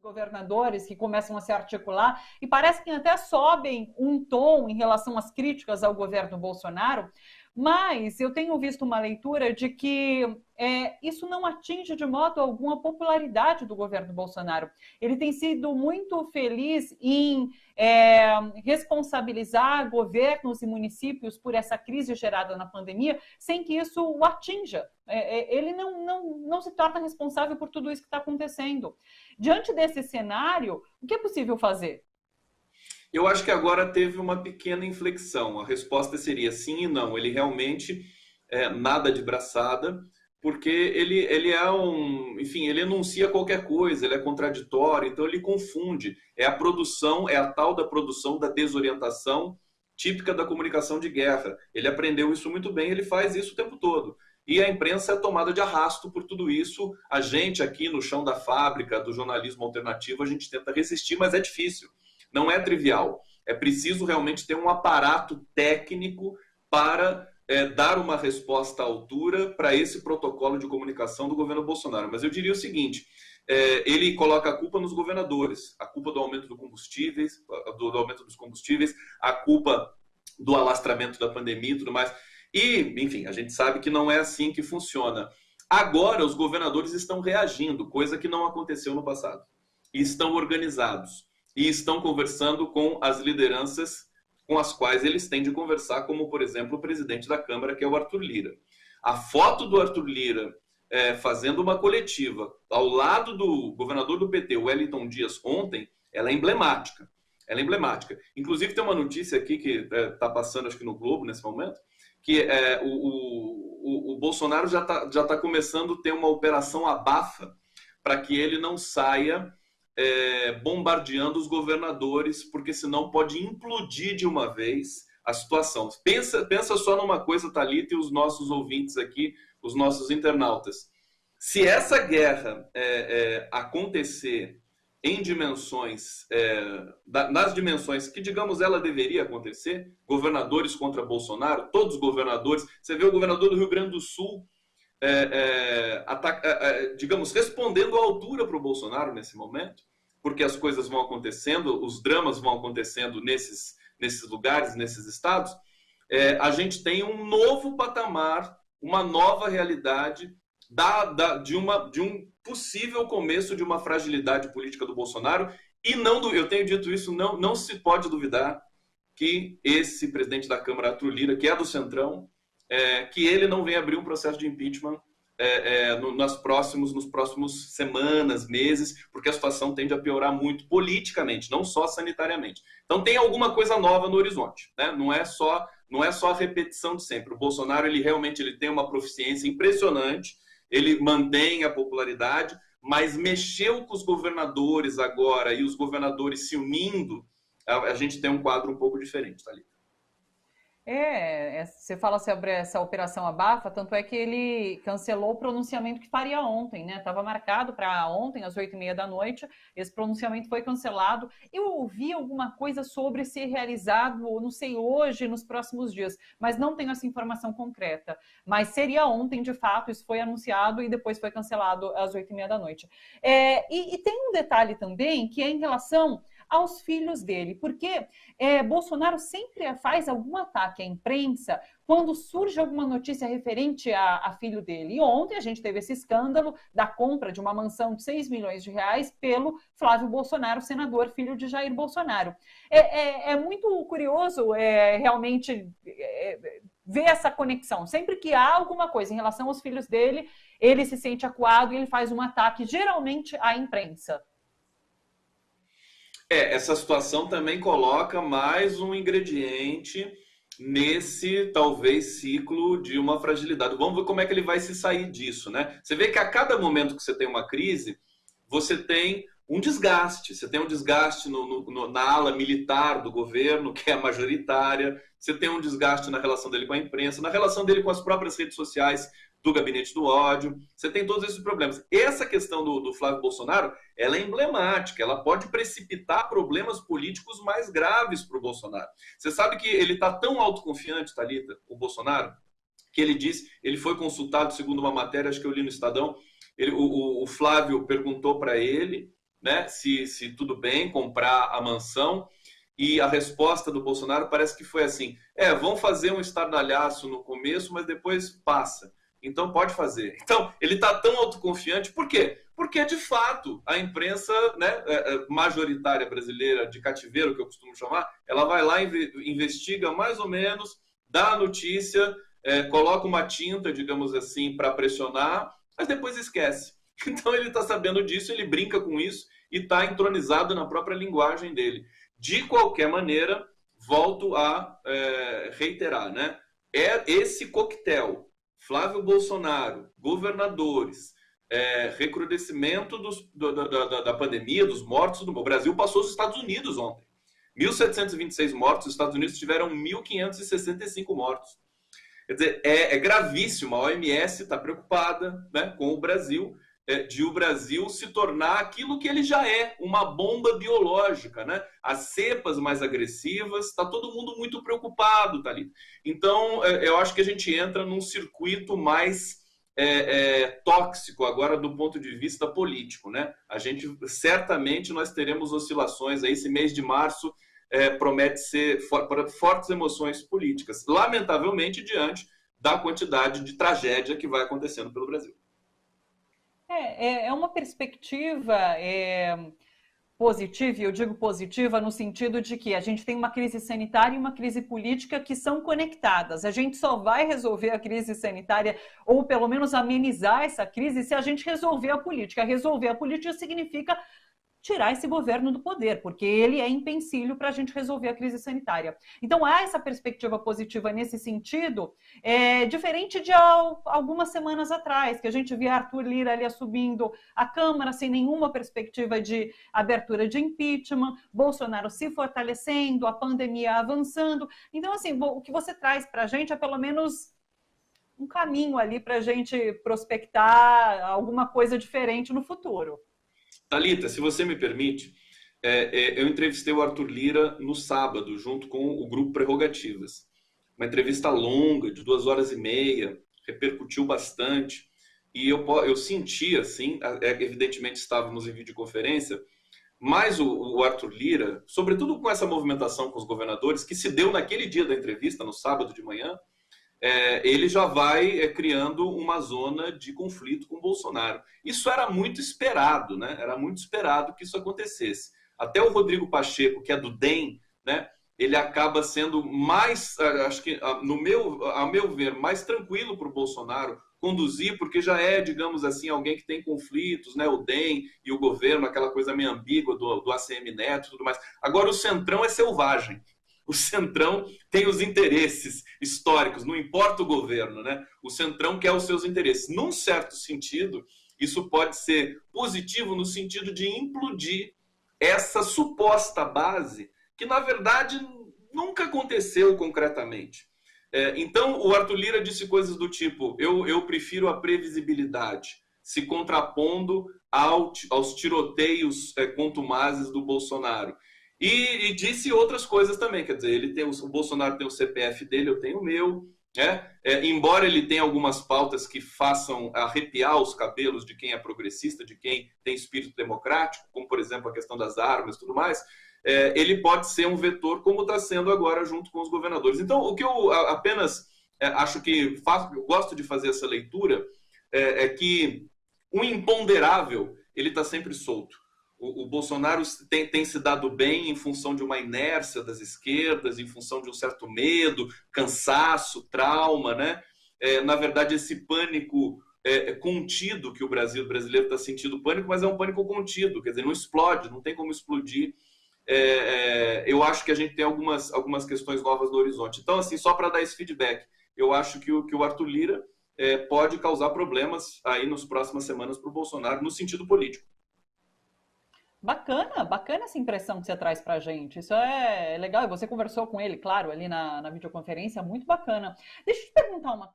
governadores que começam a se articular e parece que até sobem um tom em relação às críticas ao governo Bolsonaro, mas eu tenho visto uma leitura de que isso não atinge de modo algum a popularidade do governo Bolsonaro. Ele tem sido muito feliz em responsabilizar governos e municípios por essa crise gerada na pandemia, sem que isso o atinja. Ele não se torna responsável por tudo isso que está acontecendo. Diante desse cenário, o que é possível fazer? Eu acho que agora teve uma pequena inflexão. A resposta seria sim e não. Ele realmente nada de braçada, porque ele é enfim, ele enuncia qualquer coisa, ele é contraditório, então ele confunde. É a produção, é a tal da produção da desorientação típica da comunicação de guerra. Ele aprendeu isso muito bem, ele faz isso o tempo todo. E a imprensa é tomada de arrasto por tudo isso. A gente aqui no chão da fábrica do jornalismo alternativo, a gente tenta resistir, mas é difícil. Não é trivial. É preciso realmente ter um aparato técnico para dar uma resposta à altura para esse protocolo de comunicação do governo Bolsonaro. Mas eu diria o seguinte, ele coloca a culpa nos governadores, a culpa do aumento dos combustíveis, a culpa do alastramento da pandemia e tudo mais. E, enfim, a gente sabe que não é assim que funciona. Agora, os governadores estão reagindo, coisa que não aconteceu no passado. E estão organizados. E estão conversando com as lideranças com as quais eles têm de conversar, como, por exemplo, o presidente da Câmara, que é o Arthur Lira. A foto do Arthur Lira fazendo uma coletiva ao lado do governador do PT, o Wellington Dias, ontem, ela é emblemática. Ela é emblemática. Inclusive, tem uma notícia aqui que está passando, acho que no Globo, nesse momento, que o Bolsonaro já tá começando a ter uma operação abafa para que ele não saia bombardeando os governadores, porque senão pode implodir de uma vez a situação. Pensa só numa coisa, Thalita, e os nossos ouvintes aqui, os nossos internautas. Se essa guerra acontecer em dimensões, nas dimensões que, digamos, ela deveria acontecer, governadores contra Bolsonaro, todos os governadores, você vê o governador do Rio Grande do Sul, digamos, respondendo à altura para o Bolsonaro nesse momento, porque as coisas vão acontecendo, os dramas vão acontecendo nesses lugares, nesses estados, a gente tem um novo patamar, uma nova realidade de um possível começo de uma fragilidade política do Bolsonaro, e eu tenho dito isso, não se pode duvidar que esse presidente da Câmara, Arthur Lira, que é do Centrão, que ele não venha abrir um processo de impeachment nos próximos semanas, meses, porque a situação tende a piorar muito politicamente, não só sanitariamente. Então tem alguma coisa nova no horizonte, né? Não é só a repetição de sempre. O Bolsonaro ele realmente tem uma proficiência impressionante, ele mantém a popularidade, mas mexeu com os governadores agora e os governadores se unindo, a gente tem um quadro um pouco diferente, tá ali. Você fala sobre essa operação abafa, tanto é que ele cancelou o pronunciamento que faria ontem, né? Estava marcado para ontem, às 8h30 da noite, esse pronunciamento foi cancelado. Eu ouvi alguma coisa sobre ser realizado, não sei, hoje, nos próximos dias, mas não tenho essa informação concreta. Mas seria ontem, de fato, isso foi anunciado e depois foi cancelado às 8h30 da noite. E tem um detalhe também, que é em relação aos filhos dele, porque Bolsonaro sempre faz algum ataque à imprensa quando surge alguma notícia referente a filho dele. E ontem a gente teve esse escândalo da compra de uma mansão de 6 milhões de reais pelo Flávio Bolsonaro, senador, filho de Jair Bolsonaro. É muito curioso realmente ver essa conexão. Sempre que há alguma coisa em relação aos filhos dele, ele se sente acuado e ele faz um ataque, geralmente, à imprensa. Essa situação também coloca mais um ingrediente nesse, talvez, ciclo de uma fragilidade. Vamos ver como é que ele vai se sair disso, né? Você vê que a cada momento que você tem uma crise, você tem um desgaste. Você tem um desgaste na ala militar do governo, que é a majoritária. Você tem um desgaste na relação dele com a imprensa, na relação dele com as próprias redes sociais do gabinete do ódio. Você tem todos esses problemas. Essa questão do Flávio Bolsonaro, ela é emblemática. Ela pode precipitar problemas políticos mais graves para o Bolsonaro. Você sabe que ele está tão autoconfiante, Thalita, o Bolsonaro, que ele foi consultado, segundo uma matéria, acho que eu li no Estadão, o Flávio perguntou para ele, né, se tudo bem comprar a mansão. E a resposta do Bolsonaro parece que foi assim: vão fazer um estardalhaço no começo, mas depois passa. Então pode fazer. Então ele está tão autoconfiante. Por quê? Porque, de fato, a imprensa, né, majoritária brasileira de cativeiro, que eu costumo chamar, ela vai lá, investiga mais ou menos, dá a notícia, coloca uma tinta, digamos assim, para pressionar, mas depois esquece. Então ele está sabendo disso, ele brinca com isso e está entronizado na própria linguagem dele. De qualquer maneira, volto a reiterar, né? Esse coquetel, Flávio Bolsonaro, governadores, recrudescimento da pandemia, dos mortos, o Brasil passou os Estados Unidos ontem. 1.726 mortos, os Estados Unidos tiveram 1.565 mortos. Quer dizer, é gravíssimo, a OMS está preocupada, né, com o Brasil, de o Brasil se tornar aquilo que ele já é, uma bomba biológica, né? As cepas mais agressivas, está todo mundo muito preocupado, Thalita. Então, eu acho que a gente entra num circuito mais tóxico agora do ponto de vista político, né? A gente, certamente, nós teremos oscilações aí, esse mês de março promete ser fortes emoções políticas, lamentavelmente, diante da quantidade de tragédia que vai acontecendo pelo Brasil. É uma perspectiva positiva, e eu digo positiva no sentido de que a gente tem uma crise sanitária e uma crise política que são conectadas. A gente só vai resolver a crise sanitária, ou pelo menos amenizar essa crise, se a gente resolver a política. Resolver a política significa tirar esse governo do poder, porque ele é empecilho para a gente resolver a crise sanitária. Então, há essa perspectiva positiva nesse sentido, diferente de algumas semanas atrás, que a gente via Arthur Lira ali assumindo a Câmara sem nenhuma perspectiva de abertura de impeachment, Bolsonaro se fortalecendo, a pandemia avançando. Então, assim, o que você traz para a gente é pelo menos um caminho ali para a gente prospectar alguma coisa diferente no futuro. Thalita, se você me permite, eu entrevistei o Arthur Lira no sábado, junto com o Grupo Prerrogativas. Uma entrevista longa, de 2 horas e meia, repercutiu bastante. E eu senti, assim, evidentemente estávamos em videoconferência, mas o Arthur Lira, sobretudo com essa movimentação com os governadores, que se deu naquele dia da entrevista, no sábado de manhã, ele já vai criando uma zona de conflito com o Bolsonaro. Isso era muito esperado, né? Era muito esperado que isso acontecesse. Até o Rodrigo Pacheco, que é do DEM, né? Ele acaba sendo mais, acho que, a meu ver, mais tranquilo para o Bolsonaro conduzir, porque já é, digamos assim, alguém que tem conflitos, né? O DEM e o governo, aquela coisa meio ambígua do ACM Neto e tudo mais. Agora, o Centrão é selvagem. O Centrão tem os interesses históricos, não importa o governo, né? O Centrão quer os seus interesses. Num certo sentido, isso pode ser positivo no sentido de implodir essa suposta base que, na verdade, nunca aconteceu concretamente. Então, o Arthur Lira disse coisas do tipo: eu prefiro a previsibilidade, se contrapondo aos tiroteios contumazes do Bolsonaro. E disse outras coisas também, quer dizer, o Bolsonaro tem o CPF dele, eu tenho o meu, né? Embora ele tenha algumas pautas que façam arrepiar os cabelos de quem é progressista, de quem tem espírito democrático, como, por exemplo, a questão das armas e tudo mais, ele pode ser um vetor, como está sendo agora junto com os governadores. Então, o que eu apenas acho que eu gosto de fazer essa leitura é que o imponderável, ele está sempre solto. O Bolsonaro tem se dado bem em função de uma inércia das esquerdas, em função de um certo medo, cansaço, trauma, né? Na verdade, esse pânico contido que o brasileiro está sentindo pânico, mas é um pânico contido, quer dizer, não explode, não tem como explodir. Eu acho que a gente tem algumas questões novas no horizonte. Então, assim, só para dar esse feedback, eu acho que o Arthur Lira pode causar problemas aí nas próximas semanas para o Bolsonaro, no sentido político. Bacana essa impressão que você traz pra gente. Isso é legal. E você conversou com ele, claro, ali na videoconferência, muito bacana. Deixa eu te perguntar uma